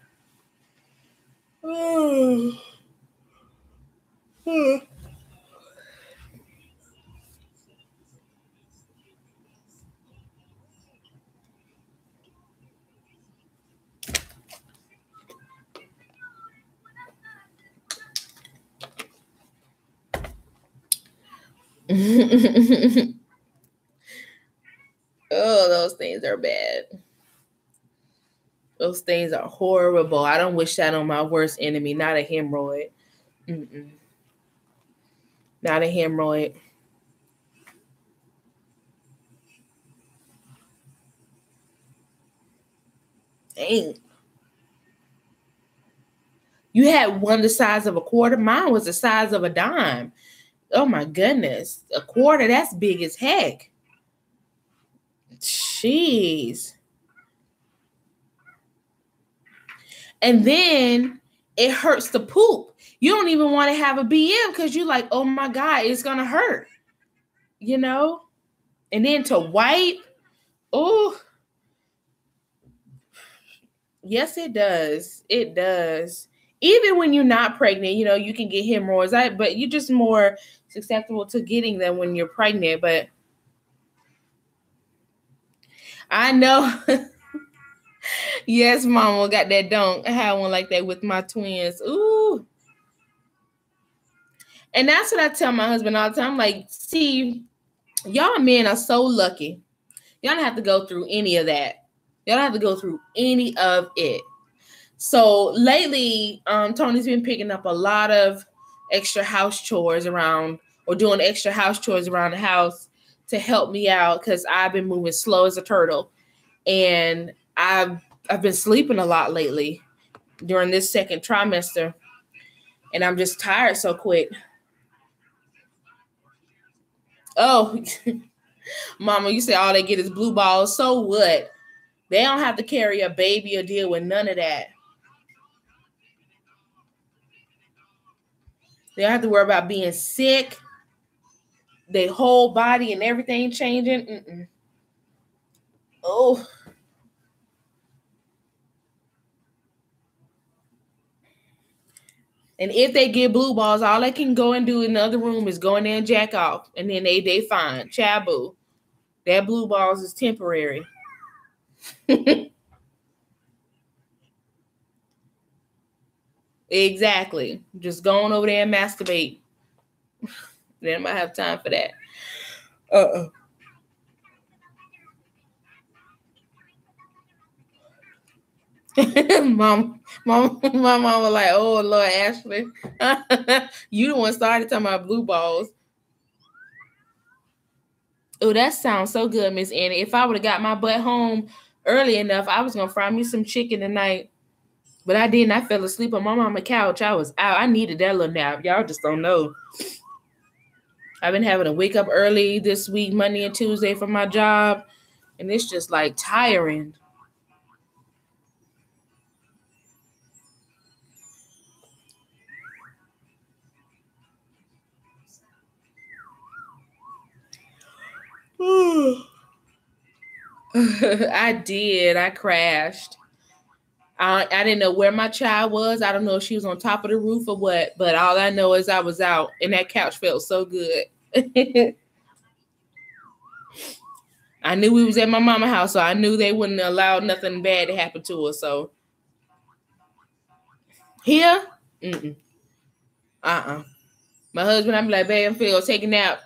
Oh, those things are bad. Those things are horrible. I don't wish that on my worst enemy. Not a hemorrhoid. Not a hemorrhoid. Dang. You had one the size of a quarter. Mine was the size of a dime. Oh my goodness. A quarter, that's big as heck. Jeez. And then it hurts to poop. You don't even want to have a BM because you're like, oh my God, it's going to hurt. And then to wipe. Oh, yes, it does. It does. Even when you're not pregnant, you can get hemorrhoids, but you're just more susceptible to getting them when you're pregnant. But I know. Yes, Mama got that dunk. I had one like that with my twins. Ooh. And that's what I tell my husband all the time. I'm like, see, y'all men are so lucky. Y'all don't have to go through any of that. Y'all don't have to go through any of it. So lately, Tony's been picking up a lot of extra house chores around or doing extra house chores around the house to help me out because I've been moving slow as a turtle. And I've been sleeping a lot lately during this second trimester. And I'm just tired so quick. Oh, Mama, you say all they get is blue balls. So what? They don't have to carry a baby or deal with none of that. They don't have to worry about being sick. Their whole body and everything changing. Oh. And if they get blue balls, all they can go and do in the other room is go in there and jack off. And then they fine. Chabu. That blue balls is temporary. Exactly. Just going over there and masturbate. Then I might have time for that. My mom was like, "Oh Lord, Ashley, you the one started talking about blue balls." Oh, that sounds so good, Miss Annie. If I would have got my butt home early enough, I was gonna fry me some chicken tonight. But I didn't. I fell asleep on my mama's couch. I was out. I needed that little nap. Y'all just don't know. I've been having to wake up early this week, Monday and Tuesday for my job, and it's just like tiring. I did. I crashed. I didn't know where my child was. I don't know if she was on top of the roof or what, but all I know is I was out, and that couch felt so good. I knew we was at my mama's house, so I knew they wouldn't allow nothing bad to happen to us. So here, my husband, I'm like, babe, I'm feeling take a nap.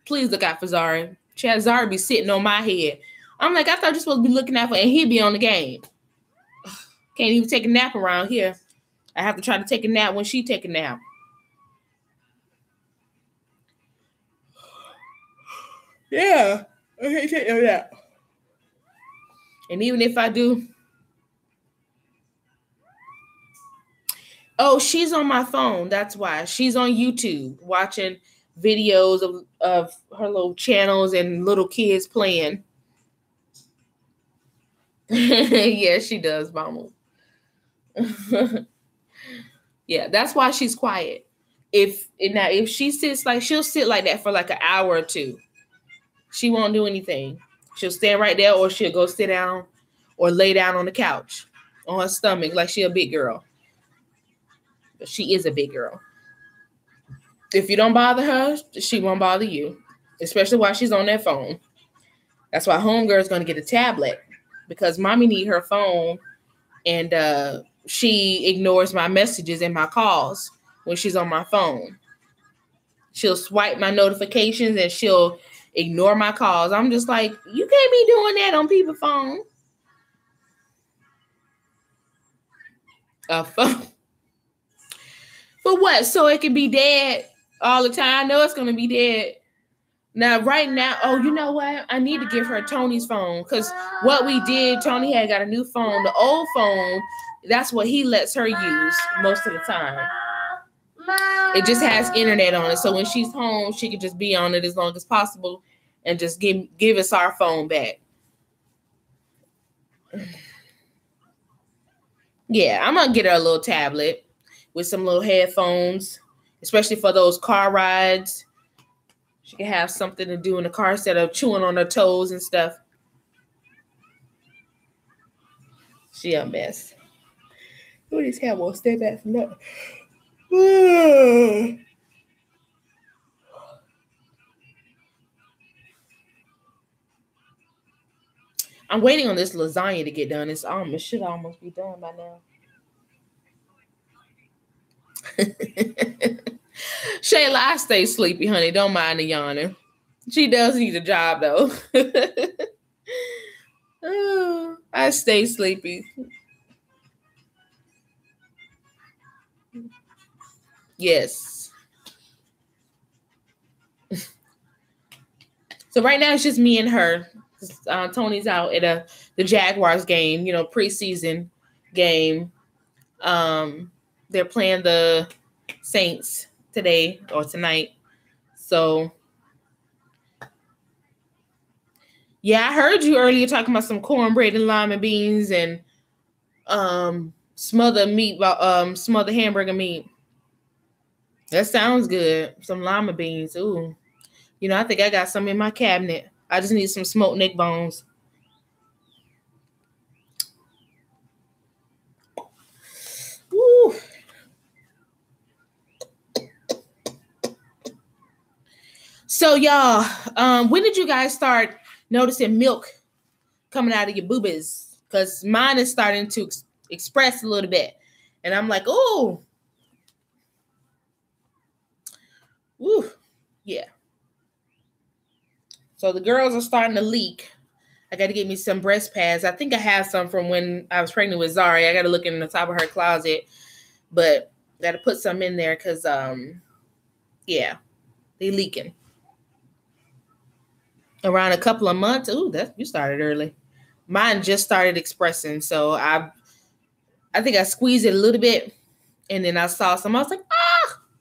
Please look out for Zara. Chad Zara be sitting on my head. I'm like, I thought you're supposed to be looking out for, and he'd be on the game. Can't even take a nap around here. I have to try to take a nap when she take a nap. Yeah, I can't take no nap. And even if I do, oh, she's on my phone. That's why. She's on YouTube watching videos of her little channels and little kids playing. Yeah, she does, mama. Yeah, that's why she's quiet. If she sits like, she'll sit like that for like an hour or two. She won't do anything. She'll stand right there, or she'll go sit down or lay down on the couch on her stomach like she a big girl. But she is a big girl. If you don't bother her, she won't bother you, especially while she's on that phone. That's why homegirl's going to get a tablet, because mommy need her phone, and she ignores my messages and my calls when she's on my phone. She'll swipe my notifications and she'll ignore my calls. I'm just like, you can't be doing that on people's phone. A phone. For what? So it can be dead all the time? I know it's going to be dead. Now, right now, oh, you know what? I need to give her Tony's phone, because what we did, Tony had got a new phone. The old phone, that's what he lets her use most of the time. It just has internet on it. So when she's home, she can just be on it as long as possible and just give us our phone back. Yeah, I'm going to get her a little tablet with some little headphones, especially for those car rides. She can have something to do in the car instead of chewing on her toes and stuff. She a mess. Look at his hair. Won't stay back from that. I'm waiting on this lasagna to get done. It should almost be done by now. Shayla, I stay sleepy, honey. Don't mind the yawning. She does need a job, though. Oh, I stay sleepy. Yes. So right now it's just me and her. Tony's out at the Jaguars game, preseason game. They're playing the Saints today or tonight. So yeah, I heard you earlier talking about some cornbread and lima beans and smothered hamburger meat. That sounds good. Some lima beans. Ooh. I think I got some in my cabinet. I just need some smoked neck bones. Woo. So y'all, when did you guys start noticing milk coming out of your boobies? Because mine is starting to express a little bit. And I'm like, oh, woo, yeah. So the girls are starting to leak. I got to get me some breast pads. I think I have some from when I was pregnant with Zari. I got to look in the top of her closet, but got to put some in there because, yeah, they leaking. Around a couple of months. Ooh, you started early. Mine just started expressing, so I think I squeezed it a little bit, and then I saw some. I was like,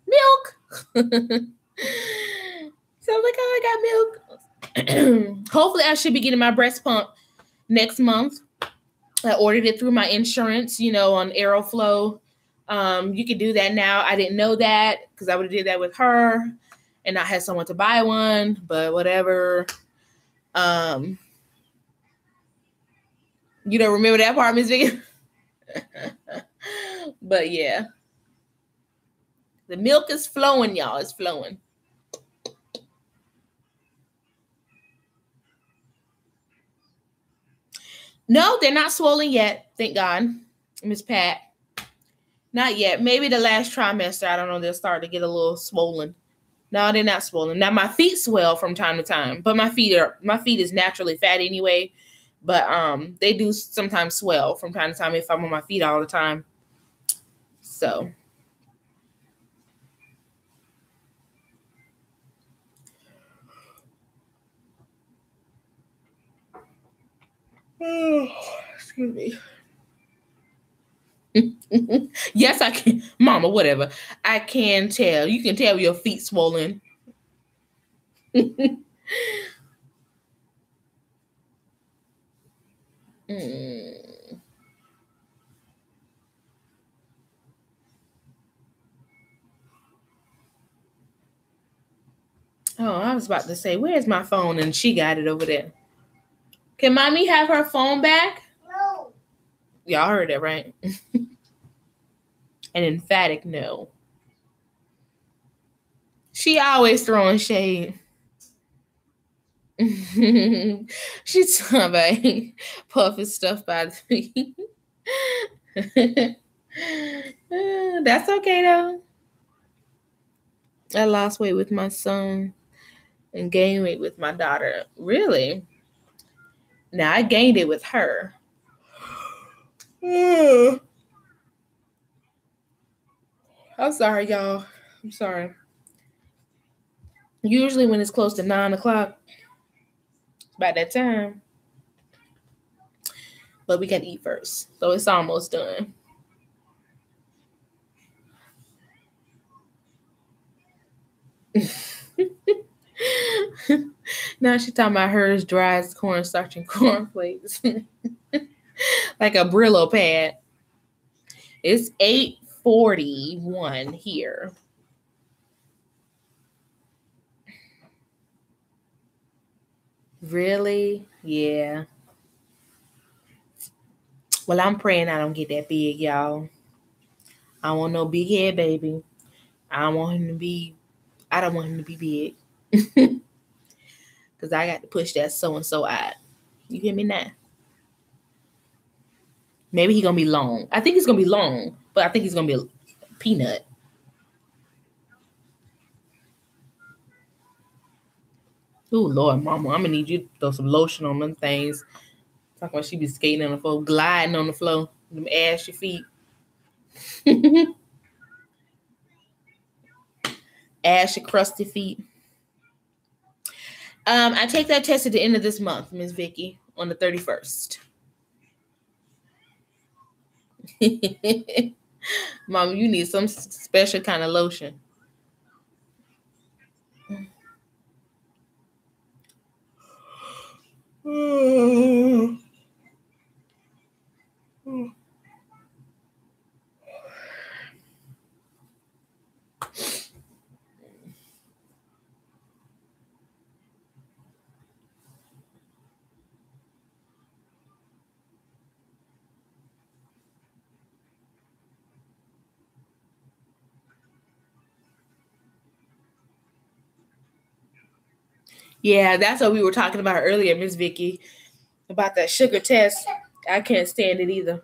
milk. So I was like, oh, I got milk. Hopefully, I should be getting my breast pump next month. I ordered it through my insurance, on Aeroflow. You can do that now. I didn't know that because I would have did that with her, and I had someone to buy one, but whatever. You don't remember that part, Miss Vicky? But yeah. The milk is flowing, y'all. It's flowing. No, they're not swollen yet. Thank God. Miss Pat. Not yet. Maybe the last trimester. I don't know. They'll start to get a little swollen. No, they're not swollen. Now my feet swell from time to time, but my feet is naturally fat anyway. But they do sometimes swell from time to time if I'm on my feet all the time. So excuse me. Yes, I can. Mama, whatever. I can tell. You can tell your feet swollen. Oh, I was about to say, where's my phone? And she got it over there. Can mommy have her phone back? No. Y'all heard it, right? An emphatic no. She always throwing shade. She's talking about puffing stuff by me. That's okay though. I lost weight with my son and gained weight with my daughter. Really? Now I gained it with her. I'm sorry, y'all. I'm sorry. Usually when it's close to 9 o'clock, it's about that time. But we got to eat first. So it's almost done. Now she's talking about hers dry as cornstarch and cornflakes. Like a Brillo pad. It's 8:41 here. Really? Yeah. Well, I'm praying I don't get that big, y'all. I don't want no big head baby. I don't want him to be big. Because I got to push that so-and-so out. You hear me now? Maybe he's going to be long. I think he's going to be long, but I think he's going to be a peanut. Oh, Lord, Mama, I'm going to need you to throw some lotion on them things. Talking about she be skating on the floor, gliding on the floor, them ashy feet. Ashy, crusty feet. I take that test at the end of this month, Miss Vicky, on the 31st. Mom, you need some special kind of lotion. Yeah, that's what we were talking about earlier, Miss Vicky, about that sugar test. I can't stand it either.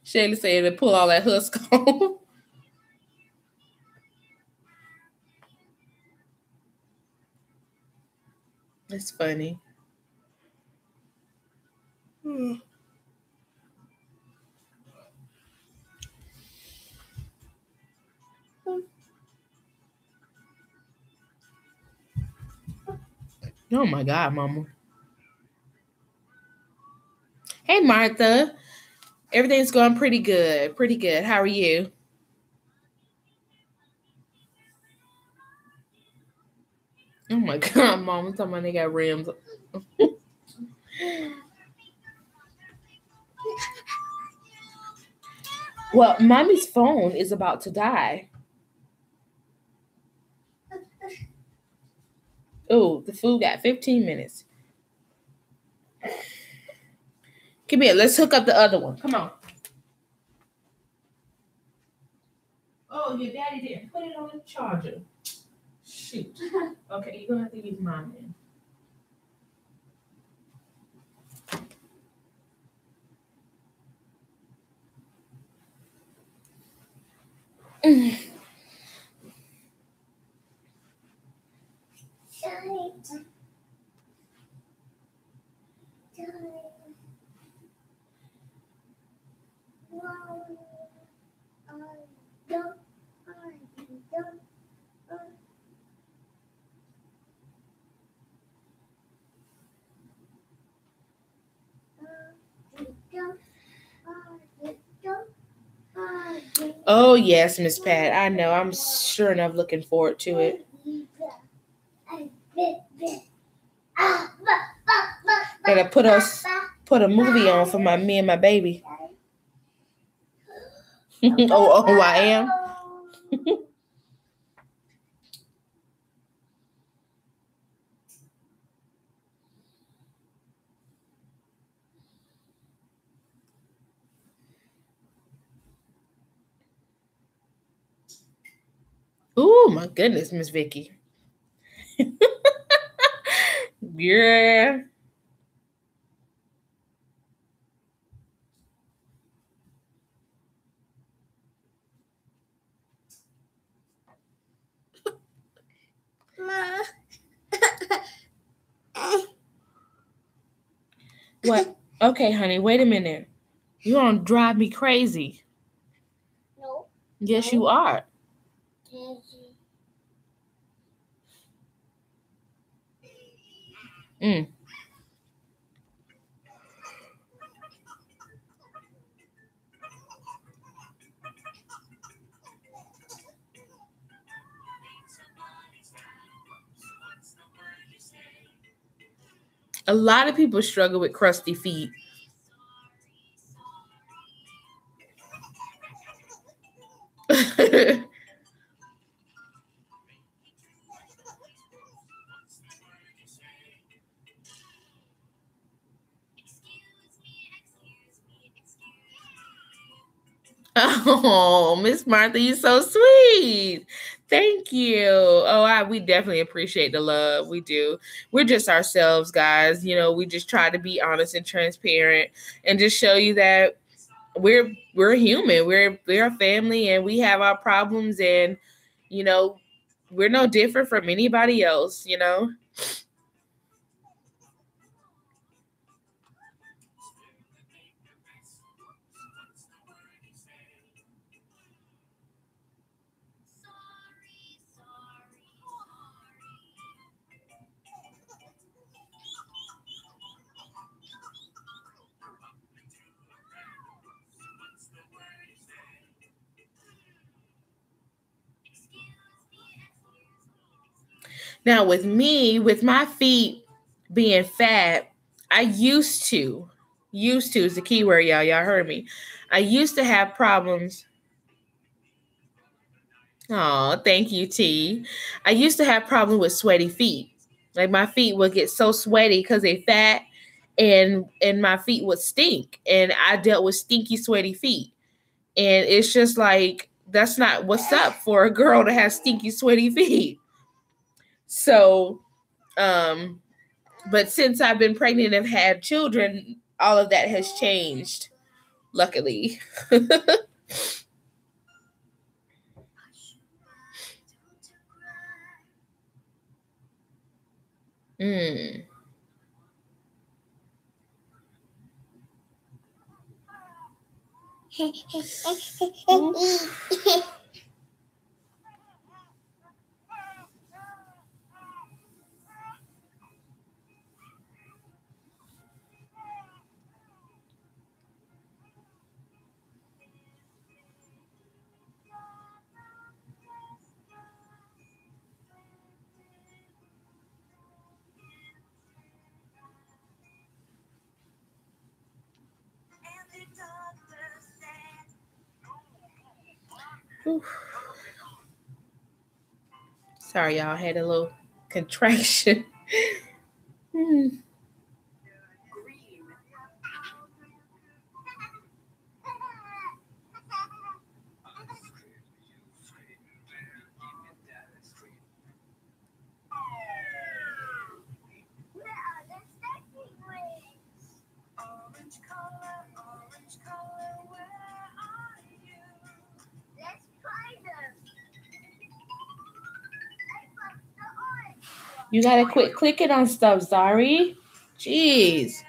Shayla said to pull all that husk off. That's funny. Oh my God, Mama. Hey, Martha. Everything's going pretty good. Pretty good. How are you? Oh my God, Mama. Talking about they got rims. Well, Mommy's phone is about to die. Oh, the food got 15 minutes. Come here. Let's hook up the other one. Come on. Oh, your daddy didn't put it on the charger. Shoot. Okay, you're going to have to use mine then. Oh, yes, Miss Pat. I know. I'm sure enough looking forward to it. Gotta put a movie on for me and my baby. Oh, I am. Oh my goodness, Miss Vicky. Yeah. What? Okay, honey, wait a minute. You're gonna drive me crazy. No. Yes, you are. Mm. A lot of people struggle with crusty feet. Oh, Miss Martha, you're so sweet. Thank you. Oh, we definitely appreciate the love. We do. We're just ourselves, guys. You know, we just try to be honest and transparent and just show you that we're human. We're a family and we have our problems, and you know, we're no different from anybody else, you know. Now with me, with my feet, being fat, I used to is the key word, y'all. Y'all heard me. I used to have problems. Oh, thank you, T. I used to have problems with sweaty feet. Like my feet would get so sweaty because they fat, and my feet would stink. And I dealt with stinky, sweaty feet. And it's just like that's not what's up for a girl to have stinky, sweaty feet. So, but since I've been pregnant and had children, all of that has changed, luckily. Mm. Oof. Sorry, y'all. I had a little contraction. You gotta quit clicking on stuff, Zari. Jeez.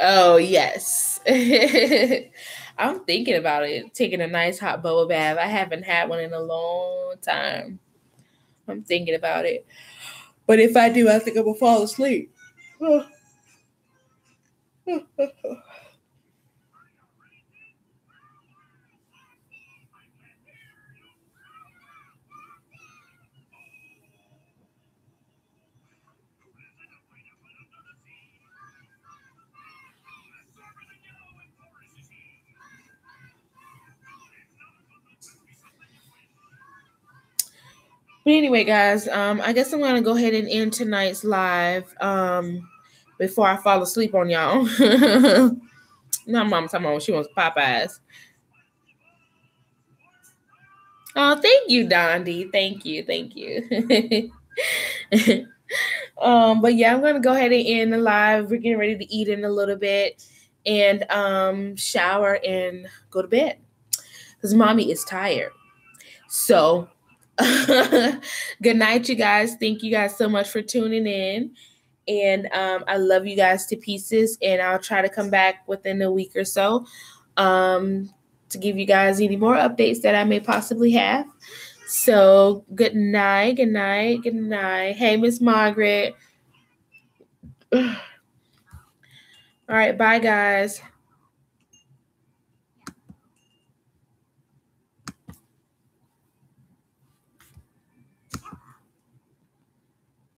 Oh, yes. I'm thinking about it, taking a nice hot boba bath. I haven't had one in a long time. I'm thinking about it. But if I do, I think I'm going to fall asleep. But anyway, guys, I guess I'm gonna go ahead and end tonight's live before I fall asleep on y'all. No, Mom, talking about she wants Popeyes. Oh, thank you, Dondi. Thank you. But yeah, I'm gonna go ahead and end the live. We're getting ready to eat in a little bit and shower and go to bed because mommy is tired. So good night, you guys. Thank you guys so much for tuning in. And I love you guys to pieces. And I'll try to come back within a week or so to give you guys any more updates that I may possibly have. So good night. Hey, Miss Margaret. All right, bye, guys.